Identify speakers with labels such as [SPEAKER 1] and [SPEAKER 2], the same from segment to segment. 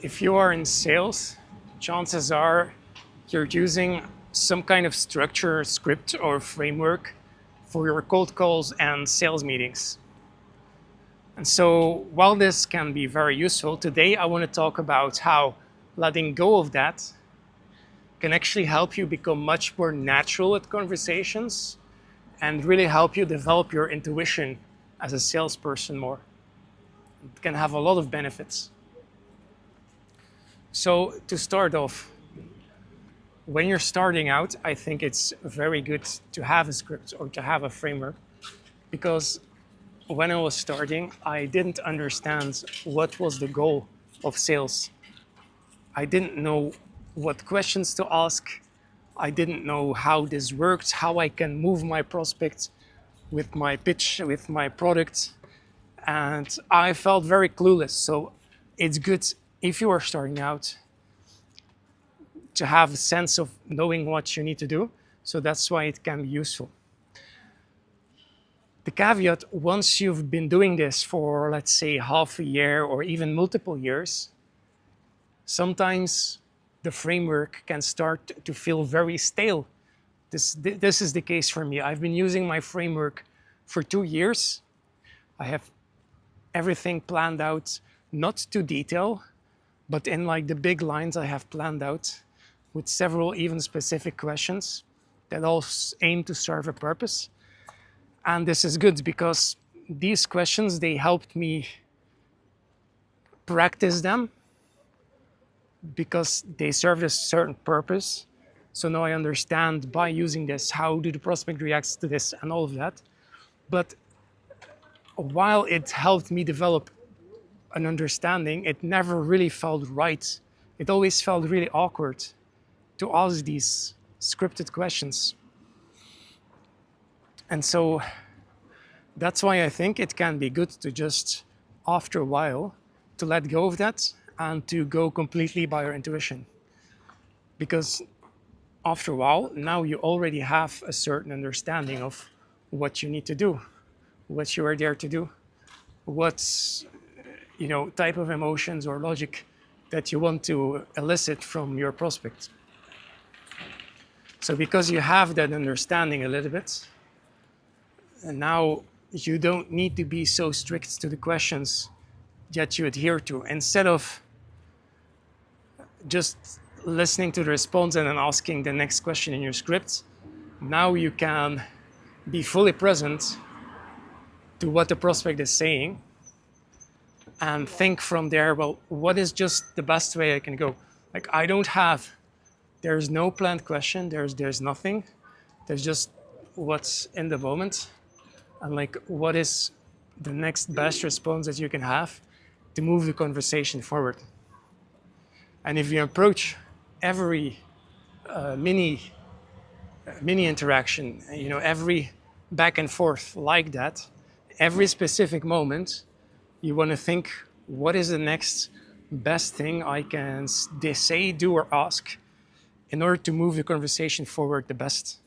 [SPEAKER 1] If you are in sales, chances are you're using some kind of structure, script, or framework for your cold calls and sales meetings. And so while this can be very useful, today I want to talk about how letting go of that can actually help you become much more natural at conversations and really help you develop your intuition as a salesperson more. It can have a lot of benefits. So to start off, when you're starting out, I think it's very good to have a script or to have a framework, because when I was starting, I didn't understand what was the goal of sales. I didn't know what questions to ask. I didn't know how this worked, how I can move my prospect with my pitch, with my product. And I felt very clueless. So it's good if you are starting out to have a sense of knowing what you need to do. So that's why it can be useful. The caveat, once you've been doing this for, let's say, half a year or even multiple years, sometimes the framework can start to feel very stale. This is the case for me. I've been using my framework for 2 years. I have everything planned out, not to detail, but in like the big lines I have planned out with several even specific questions that all aim to serve a purpose. And this is good because these questions, they helped me practice them because they serve a certain purpose. So now I understand by using this, how do the prospect reacts to this and all of that. But while it helped me develop an understanding, it never really felt right. It always felt really awkward to ask these scripted questions. And so that's why I think it can be good to just, after a while, to let go of that and to go completely by your intuition. Because after a while, now you already have a certain understanding of what you need to do, what you are there to do, what type of emotions or logic that you want to elicit from your prospect. So because you have that understanding a little bit, and now you don't need to be so strict to the questions that you adhere to. Instead of just listening to the response and then asking the next question in your script, now you can be fully present to what the prospect is saying and think from there, well, what is just the best way I can go? Like, there's no planned question, there's nothing. There's just what's in the moment. And like, what is the next best response that you can have to move the conversation forward? And if you approach every mini interaction, every back and forth like that, every specific moment, you want to think, what is the next best thing I can say, do, or ask in order to move the conversation forward the best?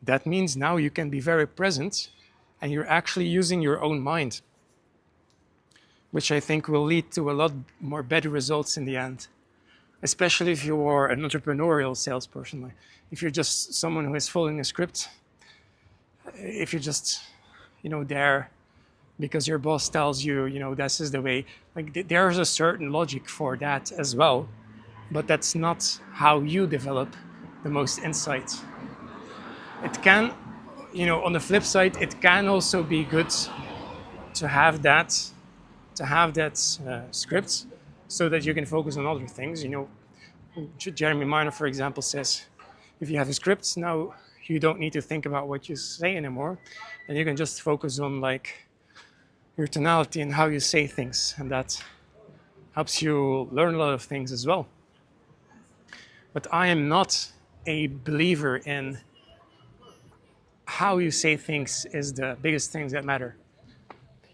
[SPEAKER 1] That means now you can be very present and you're actually using your own mind, which I think will lead to a lot more better results in the end, especially if you are an entrepreneurial salesperson. If you're just someone who is following a script, if you're just, there because your boss tells you, this is the way, like there's a certain logic for that as well, but that's not how you develop the most insight. It can, on the flip side, it can also be good to have that script so that you can focus on other things. Jeremy Miner, for example, says, if you have a script, now you don't need to think about what you say anymore, and you can just focus on like your tonality and how you say things, and that helps you learn a lot of things as well. But I am not a believer in how you say things is the biggest things that matter.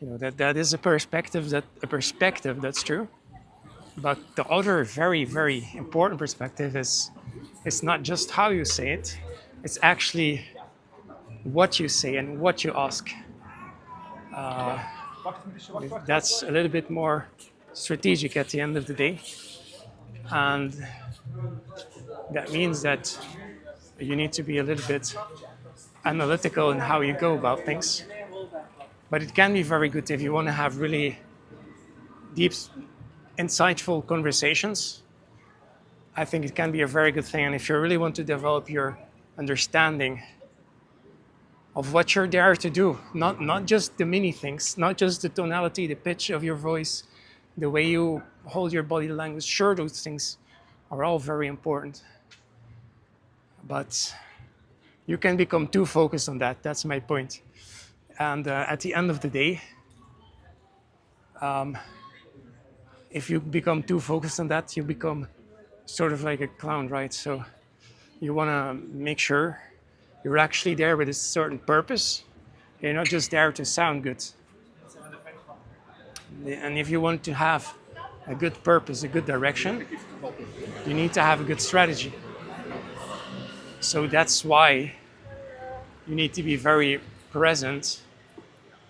[SPEAKER 1] That is a perspective that's true. But the other very, very important perspective is it's not just how you say it, it's actually what you say and what you ask. That's a little bit more strategic at the end of the day. And that means that you need to be a little bit analytical in how you go about things. But it can be very good if you want to have really deep, insightful conversations. I think it can be a very good thing. And if you really want to develop your understanding of what you're there to do, not just the mini things, not just the tonality, the pitch of your voice, the way you hold your body language. Sure, those things are all very important. But you can become too focused on that. That's my point. And at the end of the day, if you become too focused on that, you become sort of like a clown, right? So you want to make sure you're actually there with a certain purpose. You're not just there to sound good. And if you want to have a good purpose, a good direction, you need to have a good strategy. So that's why you need to be very present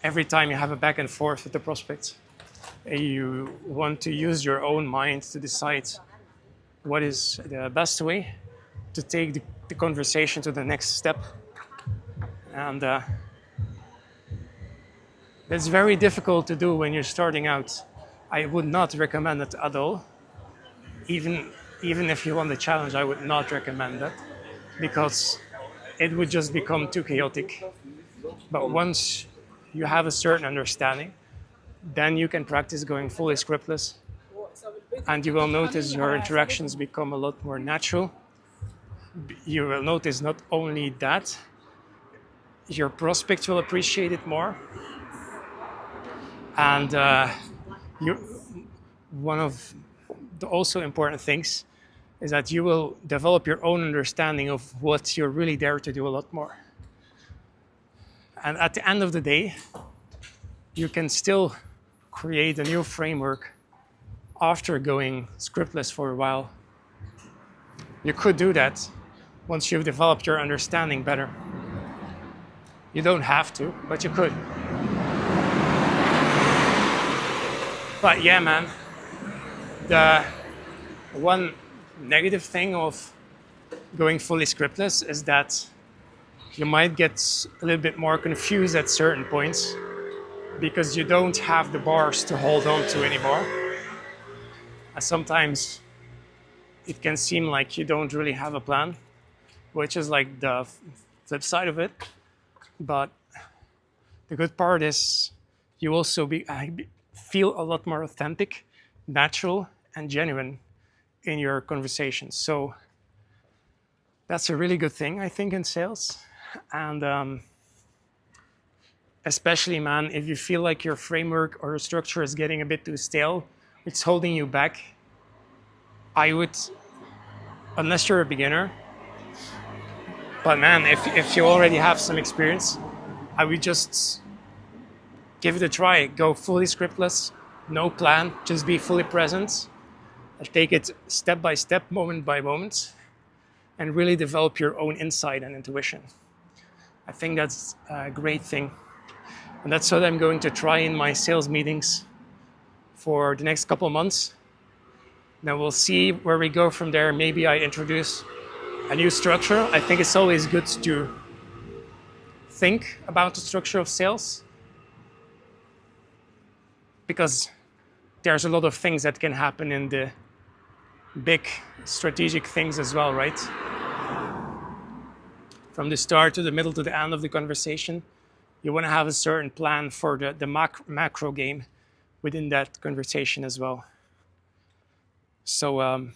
[SPEAKER 1] every time you have a back and forth with the prospect. You want to use your own mind to decide what is the best way to take the conversation to the next step. And it's very difficult to do when you're starting out. I would not recommend it at all. Even if you want the challenge, I would not recommend that because it would just become too chaotic. But once you have a certain understanding, then you can practice going fully scriptless. And you will notice your interactions become a lot more natural. You will notice not only that, your prospects will appreciate it more. And one of the also important things is that you will develop your own understanding of what you're really there to do a lot more. And at the end of the day, you can still create a new framework after going scriptless for a while. You could do that once you've developed your understanding better. You don't have to, but you could. But yeah, man, the one negative thing of going fully scriptless is that you might get a little bit more confused at certain points because you don't have the bars to hold on to anymore. And sometimes it can seem like you don't really have a plan, which is like the flip side of it. But the good part is you also feel a lot more authentic, natural, and genuine in your conversations. So that's a really good thing, I think, in sales. And especially, man, if you feel like your framework or your structure is getting a bit too stale, it's holding you back, I would, unless you're a beginner, but man, if you already have some experience, I would just give it a try. Go fully scriptless, no plan, just be fully present. Take it step by step, moment by moment, and really develop your own insight and intuition. I think that's a great thing. And that's what I'm going to try in my sales meetings for the next couple of months. Now we'll see where we go from there. Maybe I introduce a new structure. I think it's always good to think about the structure of sales because there's a lot of things that can happen in the big strategic things as well, right? From the start to the middle to the end of the conversation, you want to have a certain plan for the macro game within that conversation as well. So,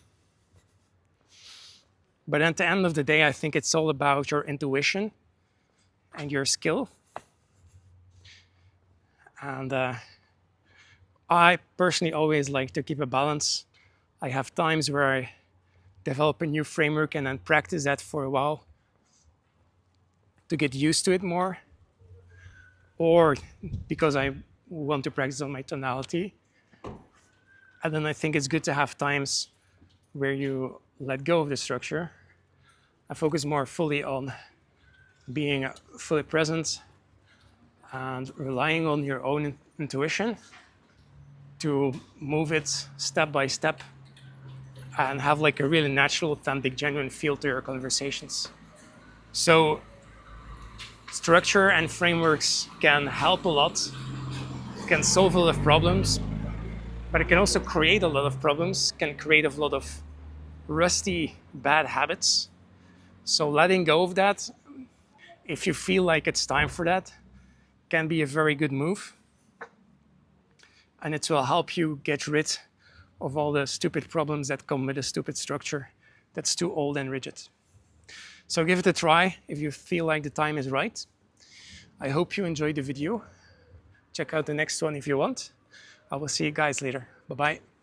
[SPEAKER 1] but at the end of the day, I think it's all about your intuition and your skill. And I personally always like to keep a balance. I have times where I develop a new framework and then practice that for a while to get used to it more, or because I want to practice on my tonality. And then I think it's good to have times where you let go of the structure. I focus more fully on being fully present and relying on your own intuition. to move it step by step and have like a really natural, authentic, genuine feel to your conversations. So structure and frameworks can help a lot, can solve a lot of problems, but it can also create a lot of problems, can create a lot of rusty, bad habits. So letting go of that, if you feel like it's time for that, can be a very good move. And it will help you get rid of all the stupid problems that come with a stupid structure that's too old and rigid. So give it a try if you feel like the time is right. I hope you enjoyed the video. Check out the next one if you want. I will see you guys later. Bye-bye.